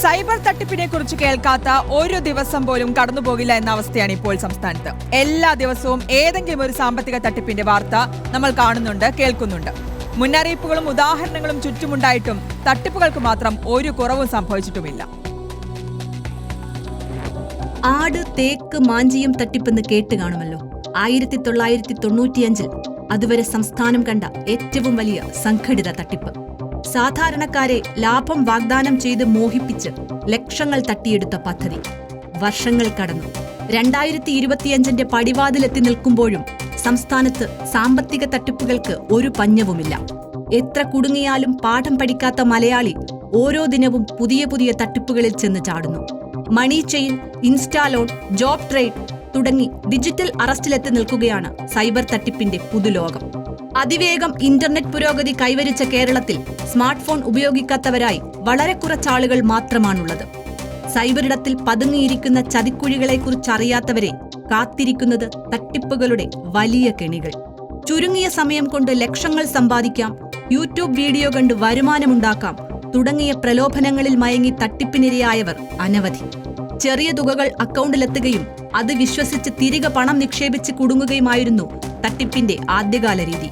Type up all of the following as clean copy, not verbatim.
Cyber തട്ടിപ്പിനെ കുറിച്ച് കേൾക്കാത്ത ഒരു ദിവസം പോലും കടന്നുപോകില്ല എന്ന അവസ്ഥയാണ് ഇപ്പോൾ സംസ്ഥാനത്ത്. എല്ലാ ദിവസവും ഏതെങ്കിലും ഒരു സാമ്പത്തിക തട്ടിപ്പിന്റെ വാർത്ത നമ്മൾ കാണുന്നുണ്ട്, കേൾക്കുന്നുണ്ട്. മുന്നറിയിപ്പുകളും ഉദാഹരണങ്ങളും ചുറ്റുമുണ്ടായിട്ടും തട്ടിപ്പുകൾക്ക് മാത്രം ഒരു കുറവും സംഭവിച്ചിട്ടുമില്ല. ആട്, തേക്ക്, മാഞ്ചിയം തട്ടിപ്പെന്ന് കേട്ട് കാണുമല്ലോ. 1995 അതുവരെ സംസ്ഥാനം കണ്ട ഏറ്റവും വലിയ സംഘടിത തട്ടിപ്പ്. സാധാരണക്കാരെ ലാഭം വാഗ്ദാനം ചെയ്ത് മോഹിപ്പിച്ച് ലക്ഷങ്ങൾ തട്ടിയെടുത്ത പദ്ധതി വർഷങ്ങൾ കടന്നു. 2025 പടിവാതിലെത്തി നിൽക്കുമ്പോഴും സംസ്ഥാനത്ത് സാമ്പത്തിക തട്ടിപ്പുകൾക്ക് ഒരു പഞ്ഞവുമില്ല. എത്ര കുടുങ്ങിയാലും പാഠം പഠിക്കാത്ത മലയാളി ഓരോ ദിനവും പുതിയ പുതിയ തട്ടിപ്പുകളിൽ ചെന്ന് ചാടുന്നു. Money chain, insta loan, job trade തുടങ്ങി ഡിജിറ്റൽ അറസ്റ്റിലെത്തി നിൽക്കുകയാണ് സൈബർ തട്ടിപ്പിന്റെ പുതുലോകം. അതിവേഗം ഇന്റർനെറ്റ് പുരോഗതി കൈവരിച്ച കേരളത്തിൽ സ്മാർട്ട് ഫോൺ ഉപയോഗിക്കാത്തവരായി വളരെ കുറച്ചാളുകൾ മാത്രമാണുള്ളത്. സൈബറിടത്തിൽ പതുങ്ങിയിരിക്കുന്ന ചതിക്കുഴികളെക്കുറിച്ചറിയാത്തവരെ കാത്തിരിക്കുന്നത് തട്ടിപ്പുകളുടെ വലിയ കെണികൾ. ചുരുങ്ങിയ സമയം കൊണ്ട് ലക്ഷങ്ങൾ സമ്പാദിക്കാം, യൂട്യൂബ് വീഡിയോ കണ്ട് വരുമാനമുണ്ടാക്കാം തുടങ്ങിയ പ്രലോഭനങ്ങളിൽ മയങ്ങി തട്ടിപ്പിനിരയായവർ അനവധി. ചെറിയ തുകകൾ അക്കൗണ്ടിലെത്തുകയും അത് വിശ്വസിച്ച് തിരികെ പണം നിക്ഷേപിച്ച് കുടുങ്ങുകയുമായിരുന്നു തട്ടിപ്പിന്റെ ആദ്യകാല രീതി.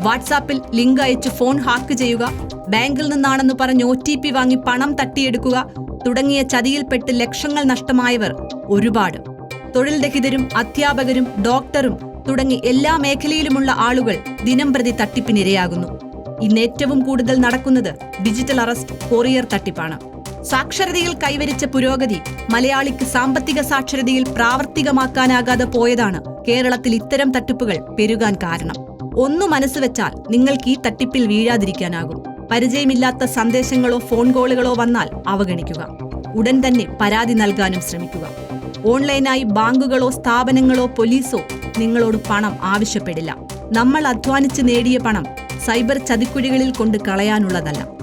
വാട്സാപ്പിൽ ലിങ്ക് അയച്ച് ഫോൺ ഹാക്ക് ചെയ്യുക, ബാങ്കിൽ നിന്നാണെന്ന് പറഞ്ഞ് OTP വാങ്ങി പണം തട്ടിയെടുക്കുക തുടങ്ങിയ ചതിയിൽപ്പെട്ട് ലക്ഷങ്ങൾ നഷ്ടമായവർ ഒരുപാട്. തൊഴിൽ രഹിതരും അധ്യാപകരും ഡോക്ടറും തുടങ്ങി എല്ലാ മേഖലയിലുമുള്ള ആളുകൾ ദിനംപ്രതി തട്ടിപ്പിനിരയാകുന്നു. ഇന്ന് ഏറ്റവും കൂടുതൽ നടക്കുന്നത് ഡിജിറ്റൽ അറസ്റ്റ്, കൊറിയർ തട്ടിപ്പാണ്. സാക്ഷരതയിൽ കൈവരിച്ച പുരോഗതി മലയാളിക്ക് സാമ്പത്തിക സാക്ഷരതയിൽ പ്രാവർത്തികമാക്കാനാകാതെ പോയതാണ് കേരളത്തിൽ ഇത്തരം തട്ടിപ്പുകൾ പെരുകാൻ കാരണം. ഒന്നു മനസ്സുവെച്ചാൽ നിങ്ങൾക്ക് ഈ തട്ടിപ്പിൽ വീഴാതിരിക്കാനാകും. പരിചയമില്ലാത്ത സന്ദേശങ്ങളോ ഫോൺ കോളുകളോ വന്നാൽ അവഗണിക്കുക. ഉടൻ തന്നെ പരാതി നൽകാനും ശ്രമിക്കുക. ഓൺലൈനായി ബാങ്കുകളോ സ്ഥാപനങ്ങളോ പോലീസോ നിങ്ങളോട് പണം ആവശ്യപ്പെടില്ല. നമ്മൾ അധ്വാനിച്ച് നേടിയ പണം സൈബർ ചതിക്കുഴികളിൽ കൊണ്ട് കളയാനുള്ളതല്ല.